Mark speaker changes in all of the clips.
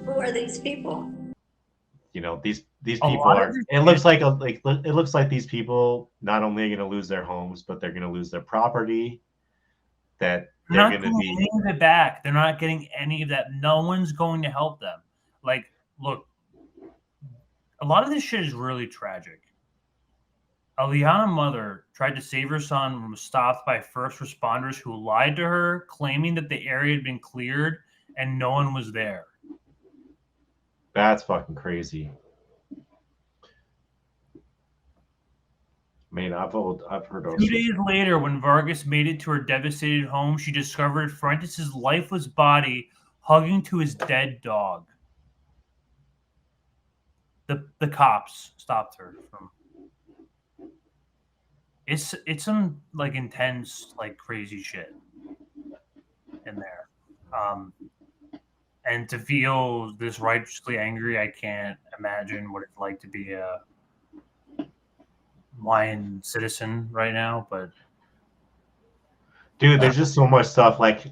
Speaker 1: Who are these people?
Speaker 2: You know, these people are. It looks like it looks like these people not only are going to lose their homes, but they're going to lose their property. That they're going to be
Speaker 3: any of it back. They're not getting any of that. No one's going to help them. Like, look, a lot of this shit is really tragic. A Liana mother tried to save her son and was stopped by first responders who lied to her, claiming that the area had been cleared and no one was there.
Speaker 2: That's fucking crazy. I mean, I've heard of
Speaker 3: 2 days later, when Vargas made it to her devastated home, she discovered Fuentes' lifeless body hugging to his dead dog. The cops stopped her from. It's some like intense, like crazy shit in there. And to feel this righteously angry, I can't imagine what it's like to be a Hawaiian citizen right now. But
Speaker 2: dude, there's just so much stuff. Like,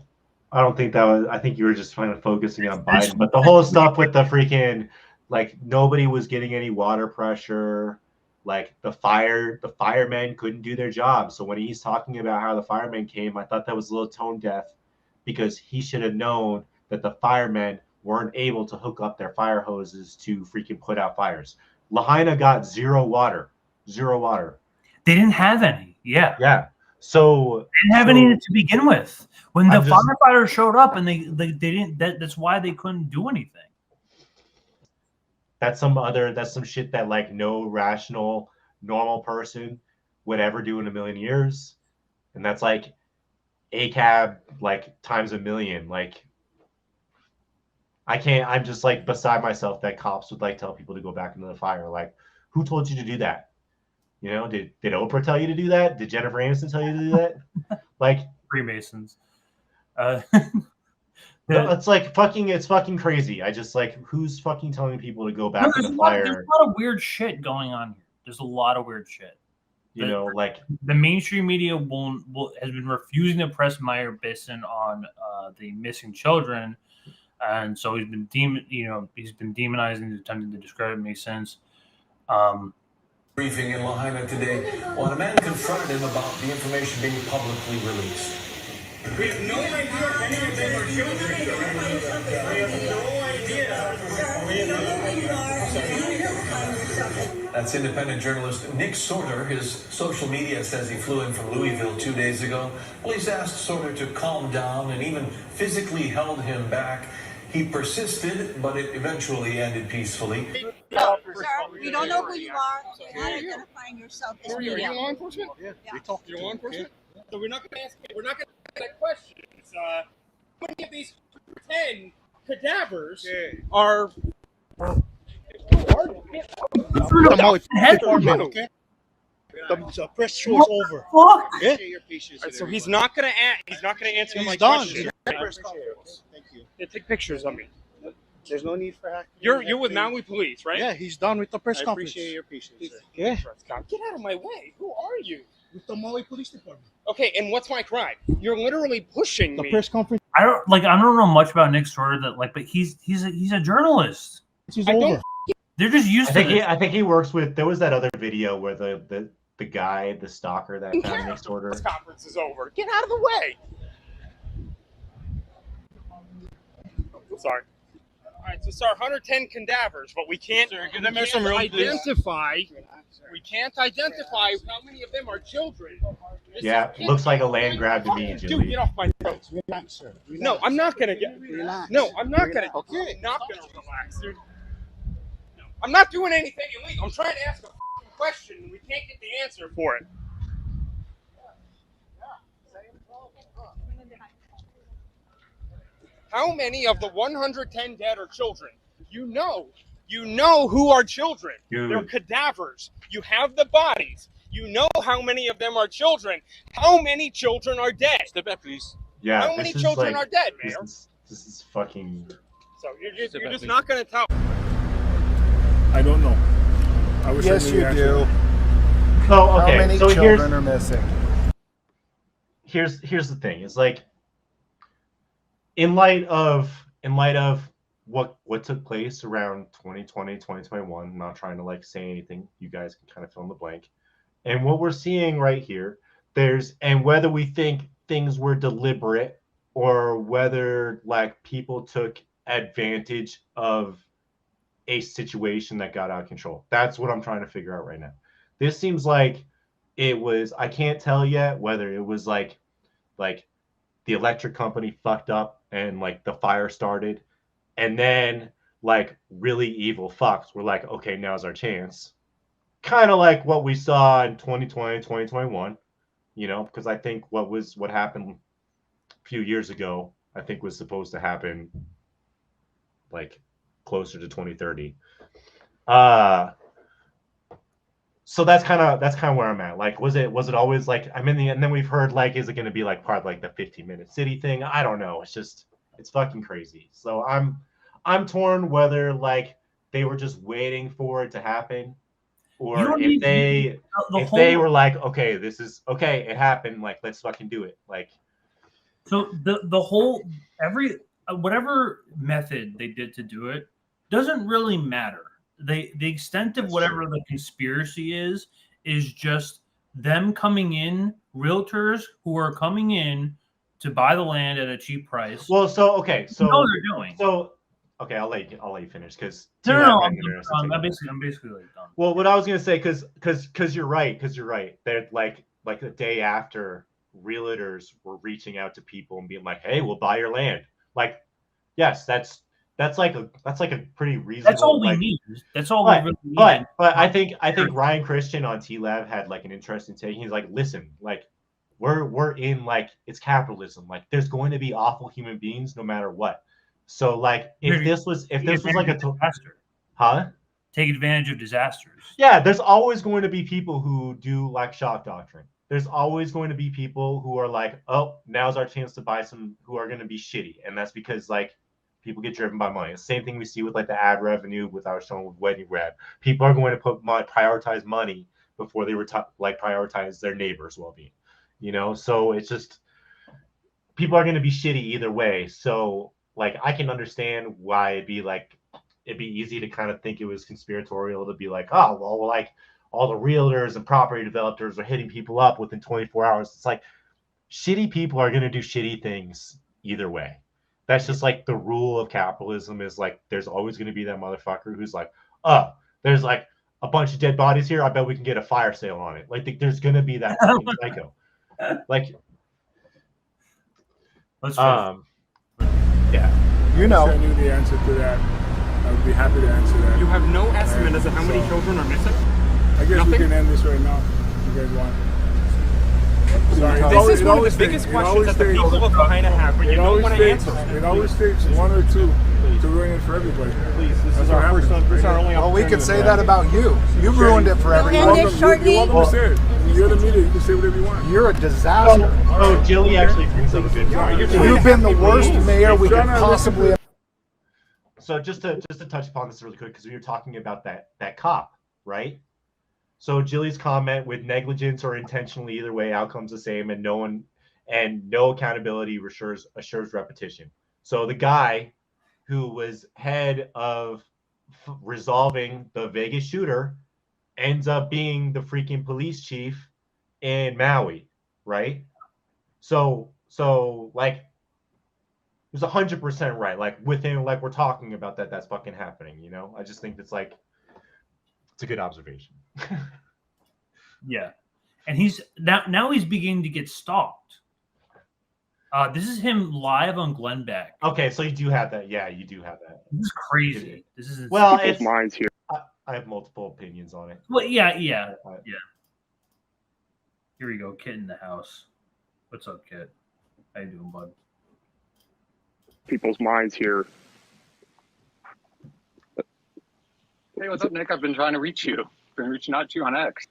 Speaker 2: I don't think that was. I think you were just kind of focusing on Biden, but the whole stuff with the freaking, like, nobody was getting any water pressure. Like the firemen couldn't do their job. So when he's talking about how the firemen came, I thought that was a little tone deaf, because he should have known that the firemen weren't able to hook up their fire hoses to freaking put out fires. Lahaina got zero water.
Speaker 3: They didn't have any.
Speaker 2: Yeah. So
Speaker 3: they didn't have any to begin with. When the firefighters showed up, and they didn't. That's why they couldn't do anything.
Speaker 2: That's some shit that like no rational, normal person would ever do in a million years. And that's like ACAB like times a million. Like, I'm just like beside myself that cops would like tell people to go back into the fire. Like, who told you to do that? You know, did Oprah tell you to do that? Did Jennifer Aniston tell you to do that? Like
Speaker 3: Freemasons.
Speaker 2: It's like it's fucking crazy. I just like, who's fucking telling people to go back to the fire?
Speaker 3: There's a lot of weird shit going on here. There's a lot of weird shit.
Speaker 2: You know, like
Speaker 3: the mainstream media has been refusing to press Meyer Bisson on the missing children, and so he's been demonizing, attempting to discredit me since.
Speaker 4: Briefing in Lahaina today, when a man confronted him about the information being publicly released.
Speaker 5: We have no idea if any of them are children. We have no idea.
Speaker 4: That's independent journalist Nick Sorter. His social media says he flew in from Louisville 2 days ago. Police asked Sorter to calm down and even physically held him back. He persisted, but it eventually ended peacefully.
Speaker 6: No, sir, we don't know who you are. You're not identifying yourself as media.
Speaker 5: Are you law enforcement? Yeah. We talk to law enforcement. So we're not going to ask that question. How many of these 10 cadavers are?
Speaker 7: The press show is over.
Speaker 5: Yeah. So he's not going to answer my question.
Speaker 7: Thank you.
Speaker 5: Yeah, take pictures of me.
Speaker 7: There's no need for hacking.
Speaker 5: You're with Maui police, right?
Speaker 7: Yeah, he's done with the press conference.
Speaker 5: I appreciate your patience.
Speaker 7: Yeah.
Speaker 5: Get out of my way. Who are you?
Speaker 7: With the Maui Police Department.
Speaker 5: Okay, and what's my crime? You're literally pushing me.
Speaker 7: The press conference.
Speaker 3: I don't know much about Nick Sorter, but he's a journalist.
Speaker 7: He's over.
Speaker 3: They're just used to it.
Speaker 2: I think he works with. There was that other video where the guy, the stalker that found Nick Sorter.
Speaker 5: This conference is over. Get out of the way. Sorry. All right, so sir, 110 cadavers, but we can't identify. We can't identify how many of them are children.
Speaker 2: Yeah, looks like a land grab to me, Julie.
Speaker 5: Dude, get off my throat.
Speaker 7: Relax, sir. Relax.
Speaker 5: No, I'm not gonna get.
Speaker 7: Relax.
Speaker 5: No, I'm not gonna.
Speaker 7: Okay.
Speaker 5: I'm not gonna relax, dude. No, I'm not doing anything illegal. I'm trying to ask a question, and we can't get the answer for it. How many of the 110 dead are children? You know who are children.
Speaker 2: Dude.
Speaker 5: They're cadavers. You have the bodies. You know how many of them are children. How many children are dead?
Speaker 8: Step back, please.
Speaker 2: Yeah.
Speaker 5: How many children are dead, Mayor?
Speaker 2: This is fucking.
Speaker 5: So you're just not going to tell.
Speaker 9: I don't know. I wish
Speaker 7: Yes,
Speaker 9: I knew
Speaker 7: you
Speaker 9: the
Speaker 7: do.
Speaker 2: Oh, okay.
Speaker 7: How many
Speaker 2: so
Speaker 7: children are missing?
Speaker 2: here's the thing. It's like, in light of what took place around 2020, 2021, I'm not trying to like say anything, you guys can kind of fill in the blank. And what we're seeing right here, and whether we think things were deliberate or whether like people took advantage of a situation that got out of control. That's what I'm trying to figure out right now. This seems like it was, I can't tell yet whether it was like the electric company fucked up and like the fire started, and then like really evil fucks were like, okay, now's our chance. Kind of like what we saw in 2020, 2021, you know, because I think what happened a few years ago, I think was supposed to happen like closer to 2030. So that's kind of where I'm at. Like, was it always like I'm in the, and then we've heard like, is it going to be like part of like the 15-minute city thing? I don't know. It's fucking crazy. So I'm torn whether like they were just waiting for it to happen, or if they were like, okay, this is okay, it happened, like let's fucking do it. Like,
Speaker 3: so the whole whatever method they did to do it doesn't really matter. The extent of whatever the conspiracy is just them coming in, realtors who are coming in to buy the land at a cheap price.
Speaker 2: Well, so okay, so
Speaker 3: what they're doing.
Speaker 2: So okay, I'll let you finish because
Speaker 3: no, I'm basically like done.
Speaker 2: Well, what I was gonna say, because you're right, they're like the day after, realtors were reaching out to people and being like, hey, we'll buy your land. Like, yes, that's like a pretty reasonable.
Speaker 3: That's all we need. That's all we really need.
Speaker 2: But I think Ryan Christian on T-Lab had like an interesting take. He's like, listen, like we're in like, it's capitalism. Like there's going to be awful human beings no matter what. So like if this was like a
Speaker 3: disaster, take advantage of disasters.
Speaker 2: Yeah, there's always going to be people who do like shock doctrine. There's always going to be people who are like, oh, now's our chance to buy some, who are going to be shitty, and that's because like people get driven by money. The same thing we see with like the ad revenue with our show with Wedding Rad. People are going to prioritize money before they prioritize their neighbor's well-being. You know, so it's just people are going to be shitty either way. So like I can understand why it'd be easy to kind of think it was conspiratorial to be like, oh well, like all the realtors and property developers are hitting people up within 24 hours. It's like shitty people are going to do shitty things either way. That's just like the rule of capitalism, is like there's always going to be that motherfucker who's like, oh, there's like a bunch of dead bodies here, I bet we can get a fire sale on it. Like there's going to be that fucking psycho. Like yeah,
Speaker 9: you know, I knew the answer to that. I would be happy to answer that.
Speaker 5: You have no estimate as to how many children are missing?
Speaker 9: I guess we can end this right now if you guys want. Sorry,
Speaker 5: this is one of the biggest questions that the people of Lahaina have, but you don't want to answer.
Speaker 9: It always takes one or two to ruin it for everybody.
Speaker 5: Please, this is our first one. This is our only.
Speaker 8: Well, we could say that about you. You ruined it for everyone.
Speaker 9: You're welcome to say it. You're the media. You can say whatever you want.
Speaker 8: You're a disaster.
Speaker 2: Oh, Jilly actually brings up a good point.
Speaker 8: You've been the worst mayor we could possibly.
Speaker 2: So just to touch upon this really quick, because we were talking about that cop, right? So Jilly's comment, with negligence or intentionally, either way, outcome's the same, and no accountability assures repetition. So the guy who was head of resolving the Vegas shooter ends up being the freaking police chief in Maui, right? So like, it was 100% right. Like within, like we're talking about that's fucking happening. You know, I just think it's like, it's a good observation.
Speaker 3: Yeah, and he's now he's beginning to get stalked. This is him live on Glenn Beck.
Speaker 2: Okay, so you do have that. Yeah, you do have that.
Speaker 3: This is crazy. This is
Speaker 2: well,
Speaker 10: it's mine's here.
Speaker 2: I have multiple opinions on it.
Speaker 3: Well, yeah. Here we go, Kit in the house. What's up, Kit? How you doing, bud?
Speaker 10: People's minds here.
Speaker 11: Hey, what's up, Nick? I've been trying to reach you. Been reaching out to you on X.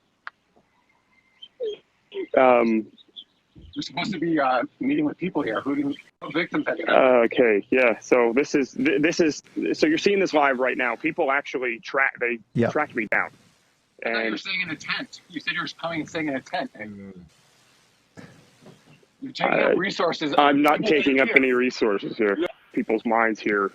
Speaker 11: We're supposed to be meeting with people here. Who victims?
Speaker 10: Okay, yeah. So this is so you're seeing this live right now. People actually tracked me down.
Speaker 11: And you were staying in a tent. You said you were coming and staying in a tent. You're taking up resources.
Speaker 10: I'm not taking up any resources here. People's minds here.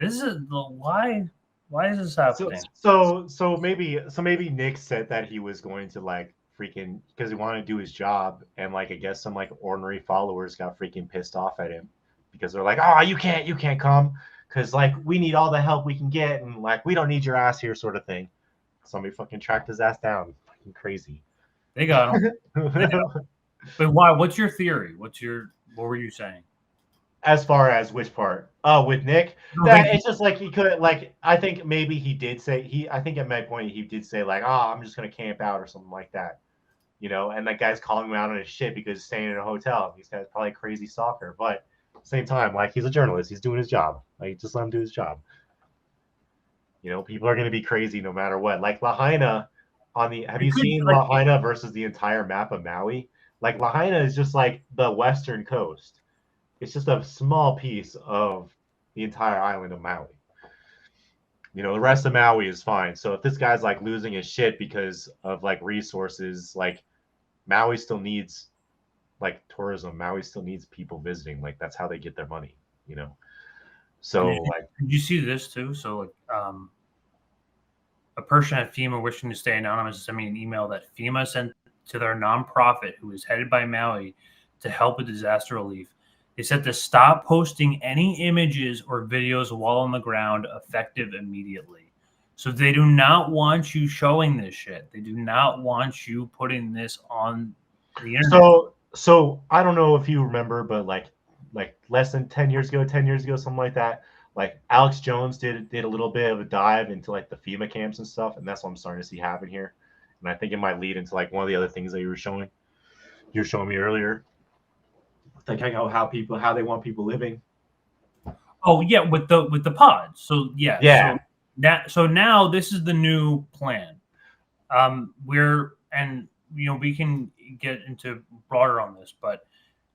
Speaker 3: This is why is this happening?
Speaker 2: So maybe Nick said that he was going to like freaking because he wanted to do his job, and like I guess some like ordinary followers got freaking pissed off at him because they're like, oh, you can't come because like we need all the help we can get, and like we don't need your ass here, sort of thing. Somebody fucking tracked his ass down. Fucking crazy.
Speaker 3: They got him. But why? What's your theory? What were you saying?
Speaker 2: As far as which part? Oh, with Nick? It's just like he could like I think maybe he did say I think at my point he did say like, oh, I'm just gonna camp out or something like that. You know, and that guy's calling him out on his shit because he's staying in a hotel. These guys probably crazy stalker, but at the same time, like he's a journalist, he's doing his job. Like just let him do his job. You know, people are gonna be crazy no matter what. Like Lahaina have you seen Lahaina versus the entire map of Maui? Like Lahaina is just like the western coast. It's just a small piece of the entire island of Maui. You know, the rest of Maui is fine. So if this guy's like losing his shit because of like resources, like Maui still needs like tourism. Maui still needs people visiting. Like that's how they get their money, you know? So like,
Speaker 3: did you see this too? So like, a person at FEMA wishing to stay anonymous sent me an email that FEMA sent to their nonprofit who is headed by Maui to help with disaster relief. They said to stop posting any images or videos while on the ground, effective immediately. So they do not want you showing this shit. They do not want you putting this on the internet.
Speaker 2: So I don't know if you remember, but like less than 10 years ago, something like that, like Alex Jones did a little bit of a dive into like the FEMA camps and stuff, and that's what I'm starting to see happen here. And I think it might lead into like one of the other things that you were showing me earlier. Like how they want people living.
Speaker 3: Oh yeah, with the pods. So yeah. So now this is the new plan. We can get into broader on this, but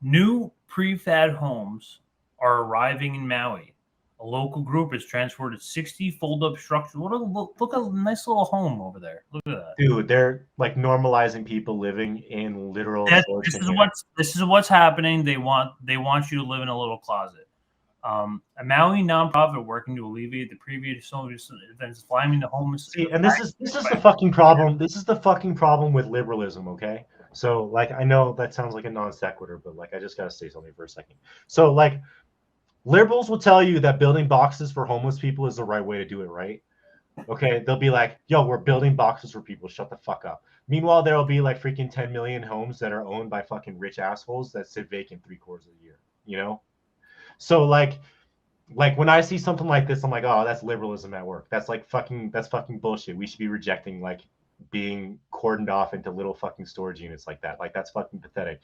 Speaker 3: new prefab homes are arriving in Maui. A local group has transported 60 fold-up structures. Look at a nice little home over there. Look at that.
Speaker 2: Dude, they're like normalizing people living in literal.
Speaker 3: This is what's happening. They want you to live in a little closet. A Maui nonprofit working to alleviate the previous events climbing the homeless.
Speaker 2: See, and this is the fucking problem. This is the fucking problem with liberalism. Okay, so like I know that sounds like a non sequitur, but like I just gotta say something for a second. So like. Liberals will tell you that building boxes for homeless people is the right way to do it, right? Okay, they'll be like, yo, we're building boxes for people. Shut the fuck up. Meanwhile, there'll be like freaking 10 million homes that are owned by fucking rich assholes that sit vacant 3/4 of the year, you know? So like when I see something like this, I'm like, oh, that's liberalism at work. That's fucking bullshit. We should be rejecting like being cordoned off into little fucking storage units like that. Like that's fucking pathetic.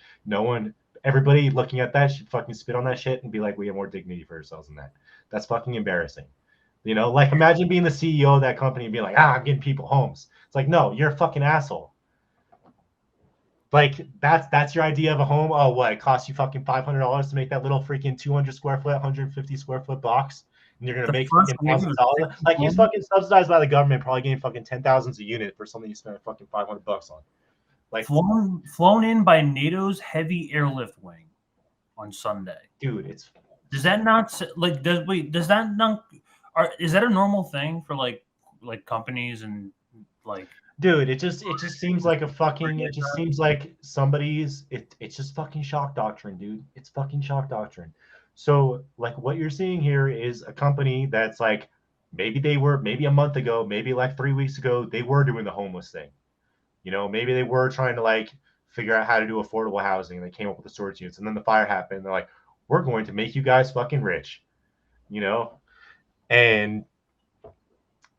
Speaker 2: Everybody looking at that should fucking spit on that shit and be like, we have more dignity for ourselves than that. That's fucking embarrassing. You know, like imagine being the CEO of that company and being like, I'm getting people homes. It's like, no, you're a fucking asshole. Like that's your idea of a home. Oh, what? It costs you fucking $500 to make that little freaking 200 square foot, 150 square foot box, and you're gonna make fucking $1,000. Like he's fucking subsidized by the government, probably getting fucking 10,000 a unit for something you spent fucking $500 on. Like
Speaker 3: flown in by NATO's heavy airlift wing on Sunday.
Speaker 2: Dude,
Speaker 3: is that a normal thing for like companies and like?
Speaker 2: Dude, it just seems like seems like it's just fucking shock doctrine, dude. It's fucking shock doctrine. So like what you're seeing here is a company that's like maybe a month ago, maybe like 3 weeks ago, they were doing the homeless thing. You know, maybe they were trying to like figure out how to do affordable housing, and they came up with the storage units, and then the fire happened. And they're like, we're going to make you guys fucking rich, you know? And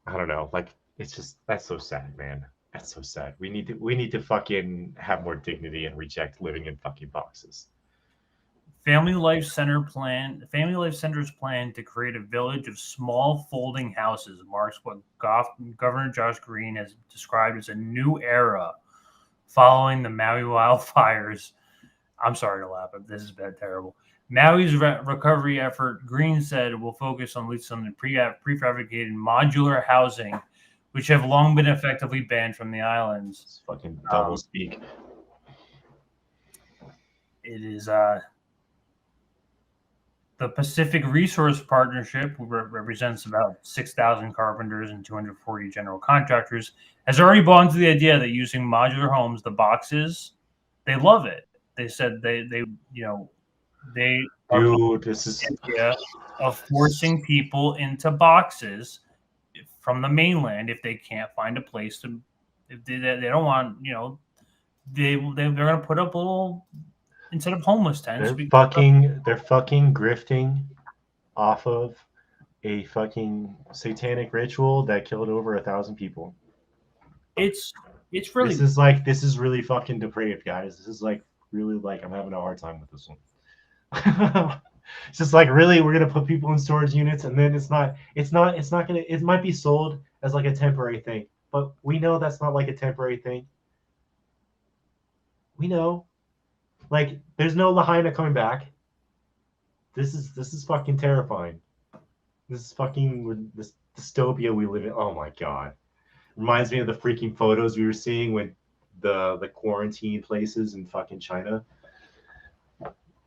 Speaker 2: I don't know, like that's so sad, man. That's so sad. We need to fucking have more dignity and reject living in fucking boxes.
Speaker 3: Family Life Center's plan to create a village of small folding houses marks what Governor Josh Green has described as a new era following the Maui wildfires. I'm sorry to laugh, but this is terrible. Maui's recovery effort, Green said, will focus on at least some prefabricated modular housing, which have long been effectively banned from the islands.
Speaker 2: It's fucking double speak.
Speaker 3: it is the Pacific Resource Partnership, which represents about 6,000 carpenters and 240 general contractors, has already bought into the idea that using modular homes, the boxes, they love it. They said they
Speaker 2: Dude, this is
Speaker 3: the idea of forcing people into boxes from the mainland if they can't find a place to. If they don't want, they're gonna put up little, instead of homeless tents.
Speaker 2: they're fucking grifting off of a fucking satanic ritual that killed over 1,000 people.
Speaker 3: It's really,
Speaker 2: this is really fucking depraved, guys. This is like really, like, I'm having a hard time with this one. It's just like, really, we're gonna put people in storage units, and then it's not gonna, it might be sold as like a temporary thing, but we know that's not like a temporary thing. We know, like, there's no Lahaina coming back. This is fucking terrifying. This is fucking this dystopia we live in. Oh my god, reminds me of the freaking photos we were seeing with the quarantine places in fucking China.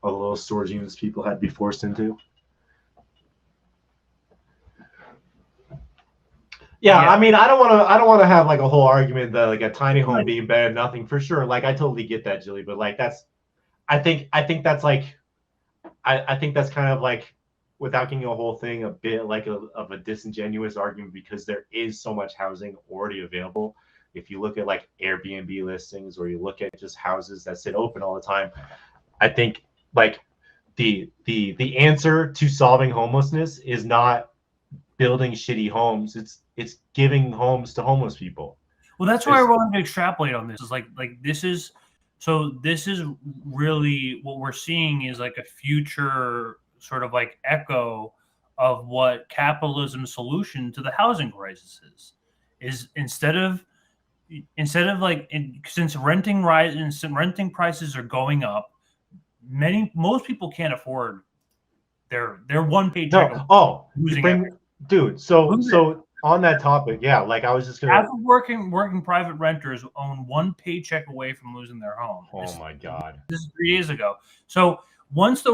Speaker 2: All the little storage units people had to be forced into. Yeah, I mean, I don't want to have like a whole argument that like a tiny home being better than nothing, for sure. Like, I totally get that, Jilly, but like I think that's like, I think that's kind of like, without getting a whole thing, a bit like of a disingenuous argument, because there is so much housing already available. If you look at like Airbnb listings, or you look at just houses that sit open all the time, I think like the answer to solving homelessness is not building shitty homes. It's giving homes to homeless people.
Speaker 3: Well, that's why I wanted to extrapolate on this. Is like this is really what we're seeing is like a future sort of like echo of what capitalism's solution to the housing crisis is instead of like, since renting prices are going up, most people can't afford their one paycheck.
Speaker 2: Dude, so on that topic, yeah, like I was just gonna,
Speaker 3: half of working private renters own one paycheck away from losing their home.
Speaker 2: My god,
Speaker 3: this is 3 days ago. So once the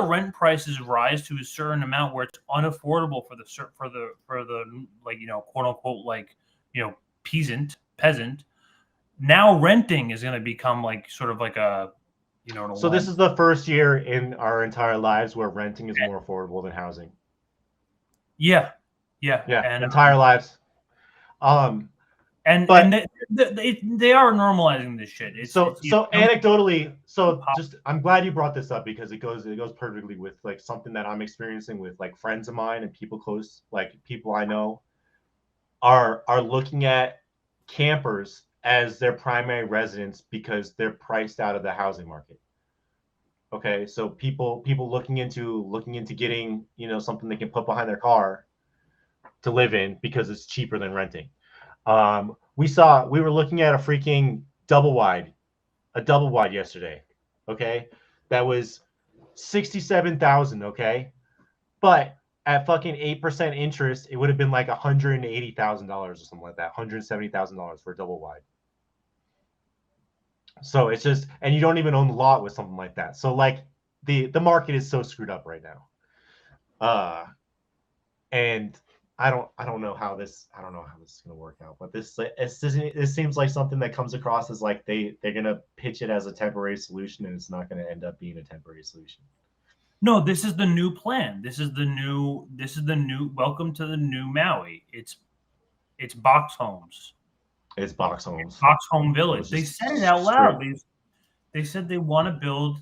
Speaker 3: rent prices rise to a certain amount where it's unaffordable for the like, quote unquote, like, peasant, now renting is going to become like sort of like a,
Speaker 2: so this is the first year in our entire lives where renting is more affordable than housing.
Speaker 3: Yeah, and
Speaker 2: entire lives.
Speaker 3: And they are normalizing this shit.
Speaker 2: Anecdotally, just, I'm glad you brought this up, because it goes perfectly with like something that I'm experiencing with like friends of mine and people close, like people I know are looking at campers as their primary residence because they're priced out of the housing market. Okay, so people looking into getting, something they can put behind their car to live in because it's cheaper than renting. We were looking at a freaking double wide yesterday. Okay, that was $67,000. Okay, but at fucking 8% interest, it would have been like $180,000 or something like that, $170,000 for a double wide. So it's just, and you don't even own the lot with something like that. So like the market is so screwed up right now. And I don't know how this is gonna work out. But this seems like something that comes across as like they're gonna pitch it as a temporary solution, and it's not gonna end up being a temporary solution.
Speaker 3: No, this is the new plan. This is the new welcome to the new Maui. It's box homes.
Speaker 2: It's box homes.
Speaker 3: Box home village. They said it out loud. They said they want to build.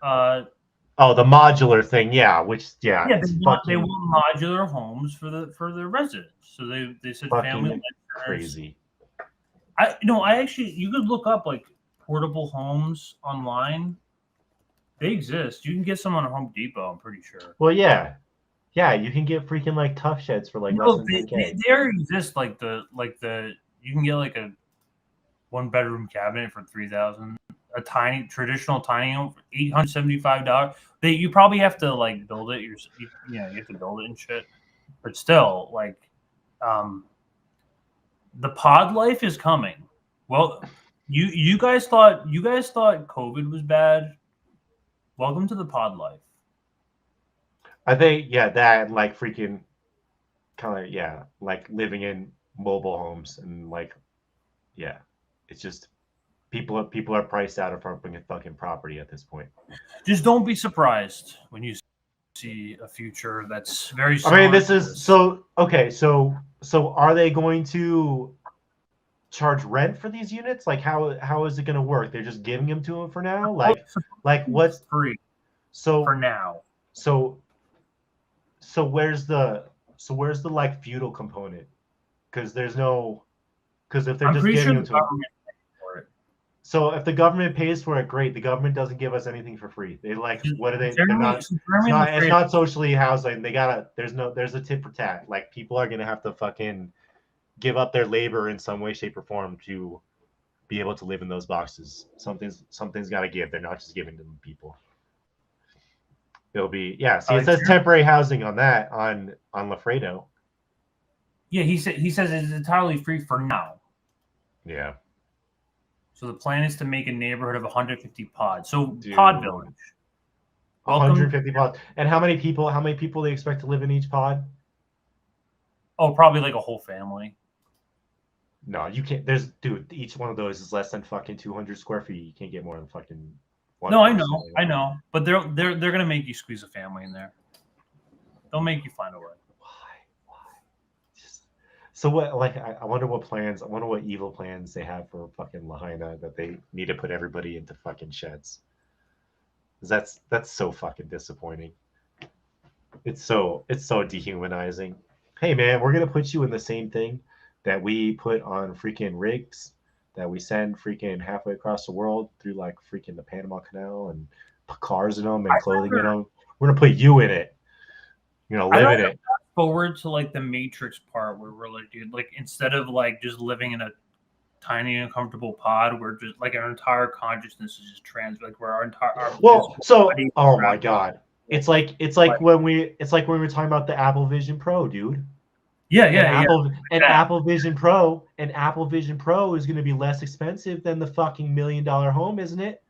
Speaker 2: The modular thing, yeah.
Speaker 3: They want modular homes for their residents. So they said family
Speaker 2: crazy.
Speaker 3: I actually, you could look up like portable homes online. They exist. You can get some on Home Depot, I'm pretty sure.
Speaker 2: Well, yeah, you can get freaking like tough sheds for like less than $10K.
Speaker 3: They already exist. Like the you can get like a 1-bedroom cabinet for $3,000. A traditional tiny home for $875. You probably have to like build it. You have to build it and shit. But still, like, the pod life is coming. Well, You guys thought COVID was bad. Welcome to the pod life.
Speaker 2: I think that like freaking kind of like living in mobile homes and like it's just people are priced out of fucking property at this point.
Speaker 3: Just don't be surprised when you see a future that's very
Speaker 2: I
Speaker 3: similar.
Speaker 2: mean, this is so okay. So are they going to charge rent for these units? Like how is it going to work? They're just giving them to them for now. Like what's
Speaker 3: free?
Speaker 2: So
Speaker 3: for now.
Speaker 2: So where's the like feudal component? Because if they're just giving them to them. So if the government pays for it, great. The government doesn't give us anything for free. They like what are they? They're not. It's not socially housing. There's a tit for tat. Like people are gonna have to fucking give up their labor in some way, shape, or form to be able to live in those boxes. Something's got to give. They're not just giving them people. It'll be See, it says temporary housing on that on Lafredo.
Speaker 3: Yeah, he says it's entirely free for now.
Speaker 2: Yeah.
Speaker 3: So the plan is to make a neighborhood of 150 pods. So pod village.
Speaker 2: 150 pods. And how many people they expect to live in each pod?
Speaker 3: Oh, probably like a whole family.
Speaker 2: No, you can't. Each one of those is less than fucking 200 square feet. You can't get more than fucking one.
Speaker 3: No, I know. But they're gonna make you squeeze a family in there. They'll make you find a way.
Speaker 2: So what? Like, I wonder what plans. I wonder what evil plans they have for fucking Lahaina that they need to put everybody into fucking sheds. That's so fucking disappointing. It's so dehumanizing. Hey man, we're gonna put you in the same thing that we put on freaking rigs that we send freaking halfway across the world through like freaking the Panama Canal and put cars in them and clothing in them. We're gonna put you in it. Live in it.
Speaker 3: Forward to like the Matrix part where we're like, dude, like instead of like just living in a tiny uncomfortable pod, we're just like our entire consciousness is just like where our entire
Speaker 2: oh my god, it's like when we were talking about the Apple Vision Pro, dude. Apple Vision Pro is going to be less expensive than the fucking $1 million home, isn't it?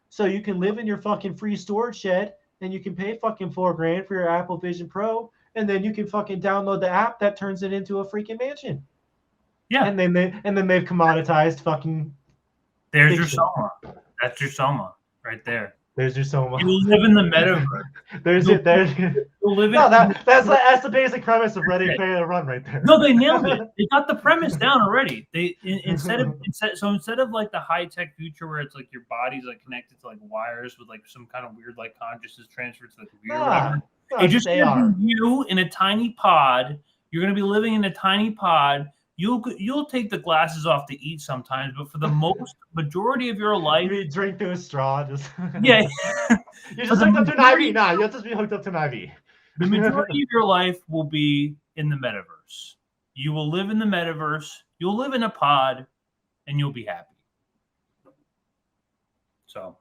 Speaker 2: So you can live in your fucking free storage shed and you can pay fucking $4,000 for your Apple Vision Pro. And then you can fucking download the app that turns it into a freaking mansion.
Speaker 3: Yeah.
Speaker 2: And then they've commoditized fucking.
Speaker 3: There's your Soma. That's your Soma right there.
Speaker 2: There's your Soma.
Speaker 3: You live in the metaverse.
Speaker 2: That's the basic premise of Ready Player Run right there.
Speaker 3: No, they nailed it. They got the premise down already. Instead of like the high tech future where it's like your body's like connected to like wires with like some kind of weird like consciousness transferred to the computer. Whatever. It just you in a tiny pod. You're going to be living in a tiny pod. You'll take the glasses off to eat sometimes, but for the majority of your life,
Speaker 2: you drink through a straw. Just
Speaker 3: you're
Speaker 2: just hooked up to an IV. Nah, you'll just be hooked up to an IV.
Speaker 3: The majority of your life will be in the metaverse. You will live in the metaverse. You'll live in a pod, and you'll be happy. So.